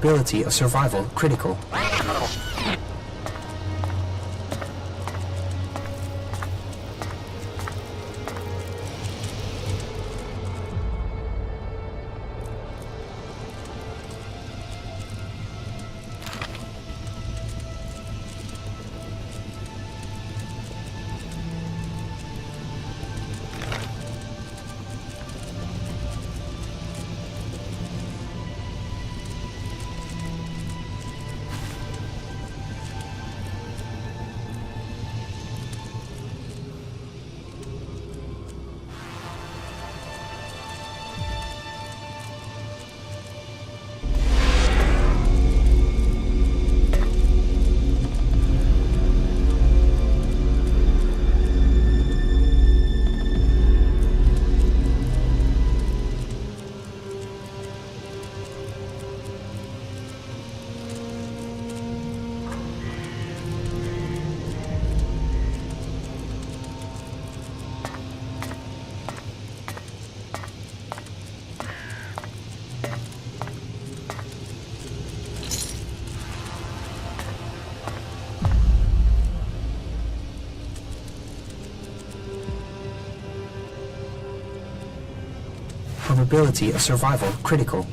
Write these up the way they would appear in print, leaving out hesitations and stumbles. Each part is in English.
Probability of survival critical. survivability of survival critical.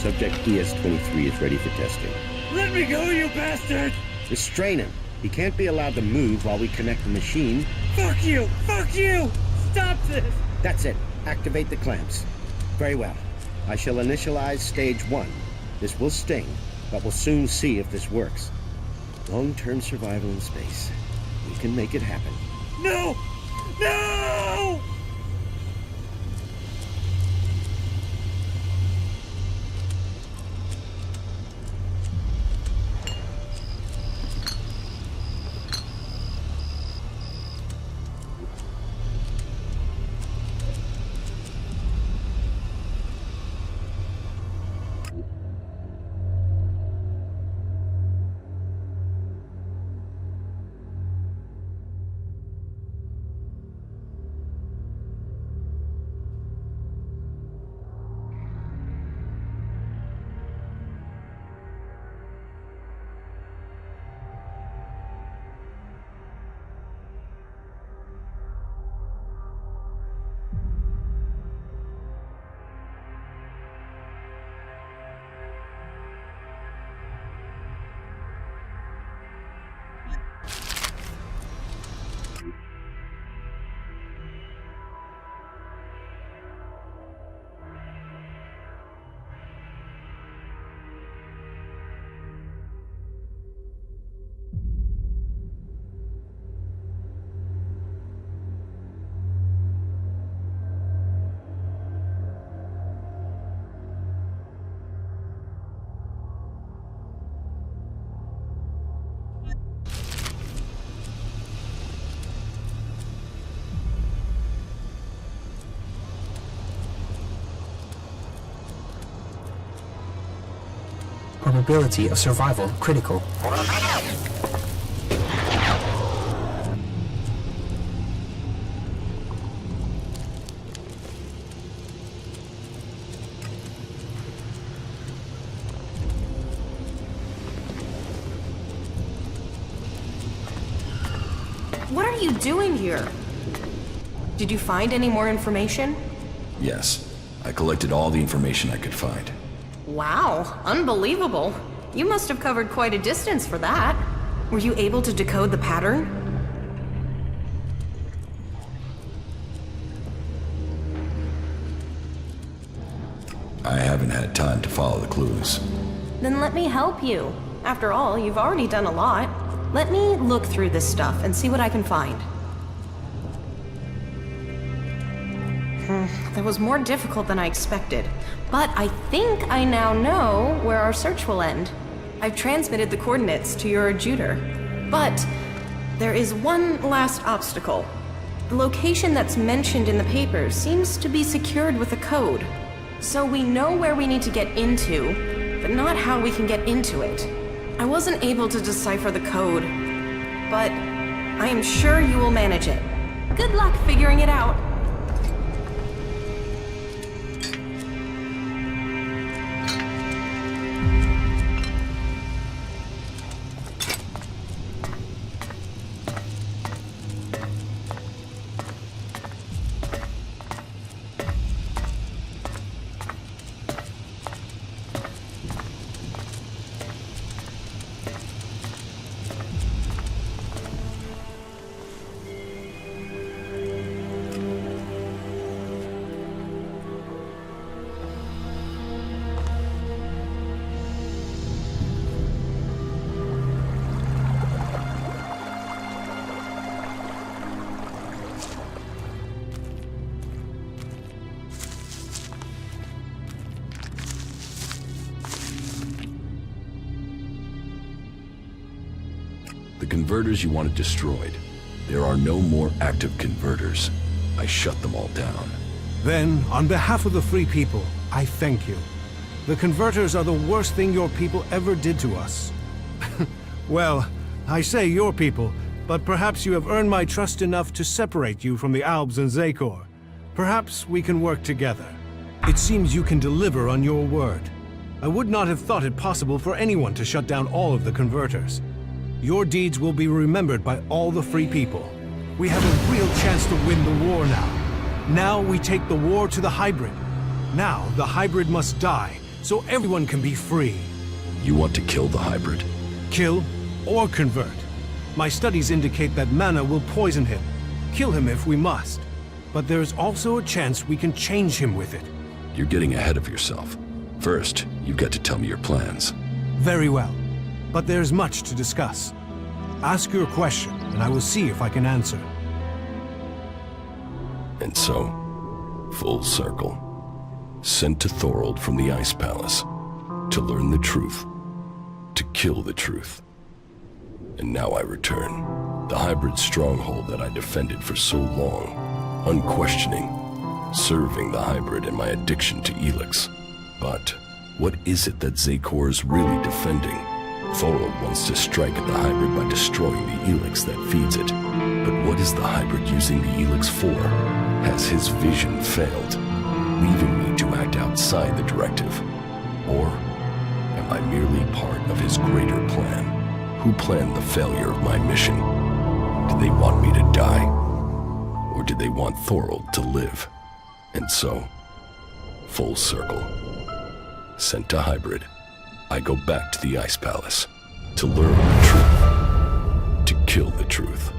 Subject ES-23 is ready for testing. Let me go, you bastard! Restrain him. He can't be allowed to move while we connect the machine. Fuck you! Fuck you! Stop this! That's it. Activate the clamps. Very well. I shall initialize stage 1. This will sting, but we'll soon see if this works. Long-term survival in space. We can make it happen. No! No! Probability of survival critical. What are you doing here? Did you find any more information? Yes. I collected all the information I could find. Wow, unbelievable. You must have covered quite a distance for that. Were you able to decode the pattern? I haven't had time to follow the clues. Then let me help you. After all, you've already done a lot. Let me look through this stuff and see what I can find. That was more difficult than I expected, but I think I now know where our search will end. I've transmitted the coordinates to your adjutor, but there is one last obstacle. The location that's mentioned in the papers seems to be secured with a code. So we know where we need to get into, but not how we can get into it. I wasn't able to decipher the code, but I am sure you will manage it. Good luck figuring it out. The converters you wanted destroyed. There are no more active converters. I shut them all down. Then, on behalf of the Free People, I thank you. The converters are the worst thing your people ever did to us. Well, I say your people, but perhaps you have earned my trust enough to separate you from the Albs and Xacor. Perhaps we can work together. It seems you can deliver on your word. I would not have thought it possible for anyone to shut down all of the converters. Your deeds will be remembered by all the Free People. We have a real chance to win the war now. Now we take the war to the hybrid. Now the hybrid must die, so everyone can be free. You want to kill the hybrid? Kill or convert. My studies indicate that mana will poison him. Kill him if we must. But there's also a chance we can change him with it. You're getting ahead of yourself. First, you've got to tell me your plans. Very well. But there's much to discuss. Ask your question, and I will see if I can answer. And so, full circle. Sent to Thorold from the Ice Palace to learn the truth, to kill the truth. And now I return. The hybrid stronghold that I defended for so long, unquestioning, serving the hybrid and my addiction to Elex. But what is it that Xacor is really defending? Thorold wants to strike at the hybrid by destroying the Elex that feeds it. But what is the hybrid using the Elex for? Has his vision failed, leaving me to act outside the directive? Or am I merely part of his greater plan? Who planned the failure of my mission? Did they want me to die? Or did they want Thorold to live? And so, full circle. Sent to hybrid, I go back to the Ice Palace to learn the truth, to kill the truth.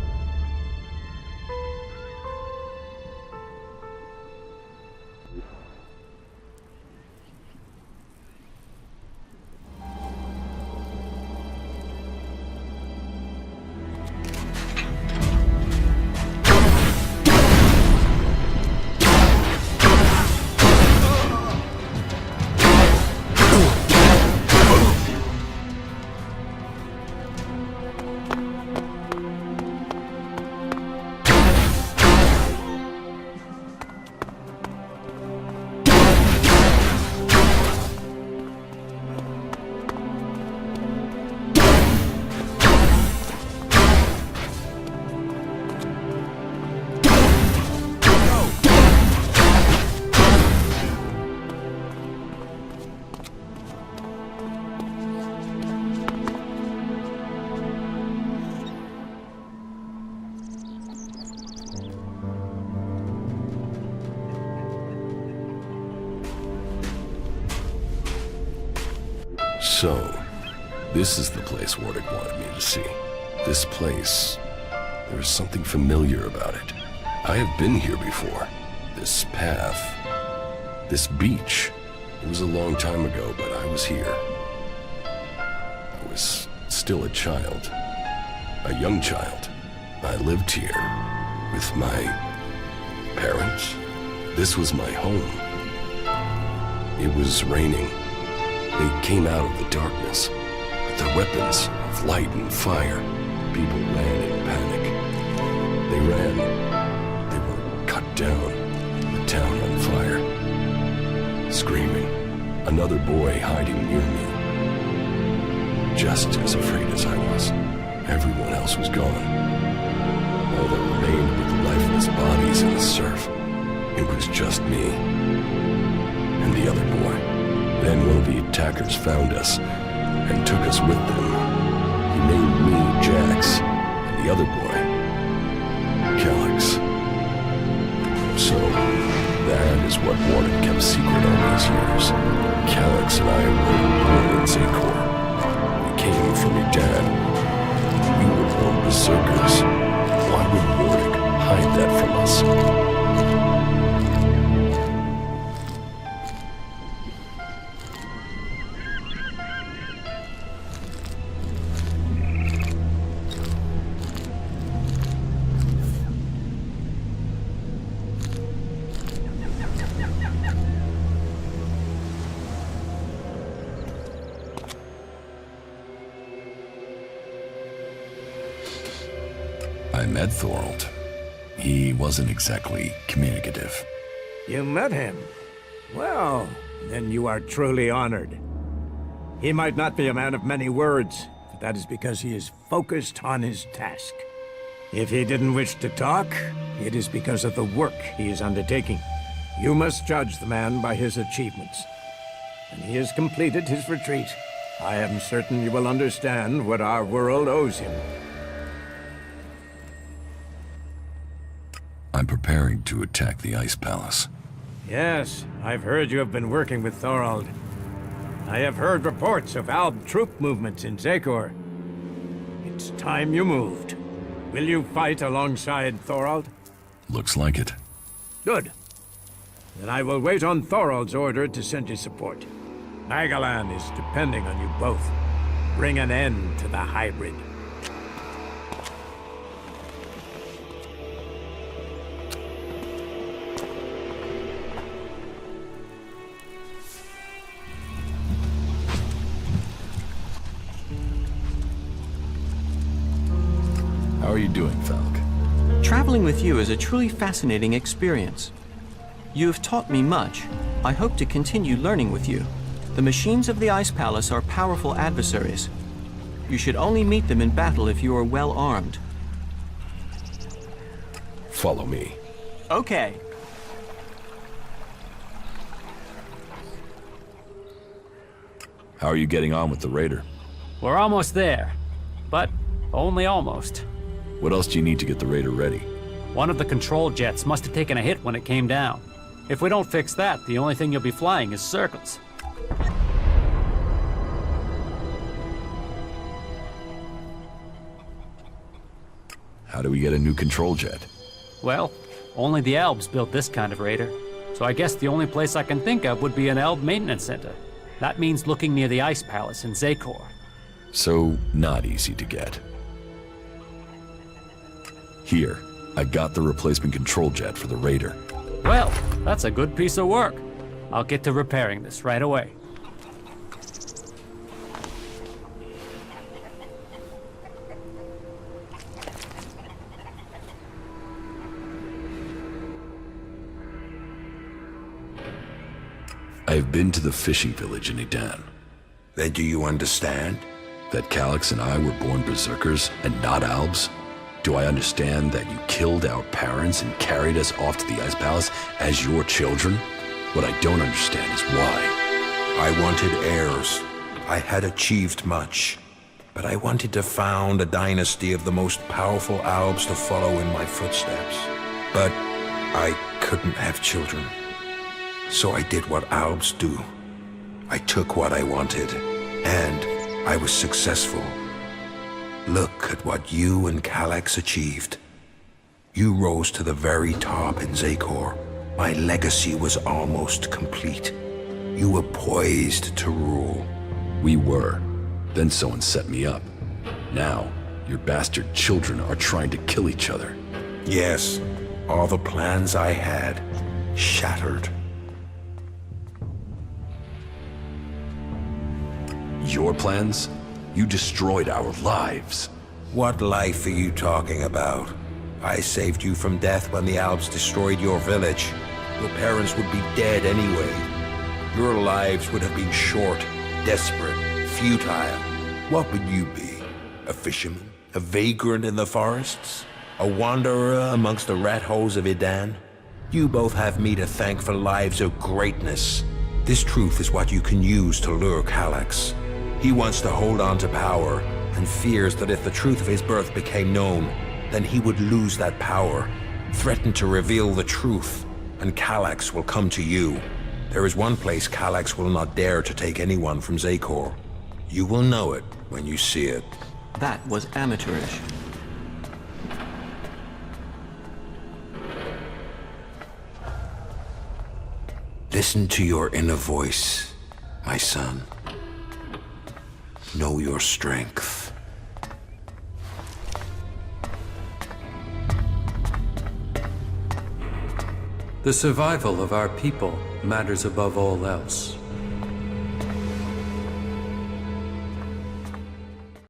So, this is the place Wardick wanted me to see. This place, there's something familiar about it. I have been here before. This path, this beach. It was a long time ago, but I was here. I was still a child, a young child. I lived here with my parents. This was my home. It was raining. They came out of the darkness with their weapons of light and fire. People ran in panic. They ran. They were cut down. The town on fire. Screaming. Another boy hiding near me. Just as afraid as I was. Everyone else was gone. All that remained were the lifeless bodies in the surf. It was just me and the other boy. Then one of the attackers found us and took us with them. He named me Jax, and the other boy, Elex. So, that is what Wardick kept secret all these years. Elex and I were born in Xacor. We came from your dad. We were born berserkers. Why would Wardick hide that from us? I met Thorold. He wasn't exactly communicative. You met him? Well, then you are truly honored. He might not be a man of many words, but that is because he is focused on his task. If he didn't wish to talk, it is because of the work he is undertaking. You must judge the man by his achievements. When he has completed his retreat, I am certain you will understand what our world owes him. I'm preparing to attack the Ice Palace. Yes, I've heard you have been working with Thorold. I have heard reports of Alb troop movements in Xacor. It's time you moved. Will you fight alongside Thorald? Looks like it. Good. Then I will wait on Thorald's order to send you support. Nagaland is depending on you both. Bring an end to the hybrid. How are you doing, Falk? Traveling with you is a truly fascinating experience. You have taught me much. I hope to continue learning with you. The machines of the Ice Palace are powerful adversaries. You should only meet them in battle if you are well armed. Follow me. Okay. How are you getting on with the Raider? We're almost there, but only almost. What else do you need to get the Raider ready? One of the control jets must have taken a hit when it came down. If we don't fix that, the only thing you'll be flying is circles. How do we get a new control jet? Well, only the Elves built this kind of Raider. So I guess the only place I can think of would be an Elb maintenance center. That means looking near the Ice Palace in Xacor. So, not easy to get. Here, I got the replacement control jet for the Raider. Well, that's a good piece of work. I'll get to repairing this right away. I have been to the fishing village in Edan. Then do you understand? That Calyx and I were born berserkers and not Albs? Do I understand that you killed our parents and carried us off to the Ice Palace as your children? What I don't understand is why. I wanted heirs. I had achieved much. But I wanted to found a dynasty of the most powerful Albs to follow in my footsteps. But I couldn't have children. So I did what Albs do. I took what I wanted, and I was successful. Look at what you and Calyx achieved. You rose to the very top in Xacor. My legacy was almost complete. You were poised to rule. We were. Then someone set me up. Now, your bastard children are trying to kill each other. Yes, all the plans I had shattered. Your plans? You destroyed our lives. What life are you talking about? I saved you from death when the Alps destroyed your village. Your parents would be dead anyway. Your lives would have been short, desperate, futile. What would you be? A fisherman? A vagrant in the forests? A wanderer amongst the rat holes of Edan? You both have me to thank for lives of greatness. This truth is what you can use to lure Calyx. He wants to hold on to power, and fears that if the truth of his birth became known, then he would lose that power, threaten to reveal the truth, and Calyx will come to you. There is one place Calyx will not dare to take anyone from Xacor. You will know it when you see it. That was amateurish. Listen to your inner voice, my son. Know your strength. The survival of our people matters above all else.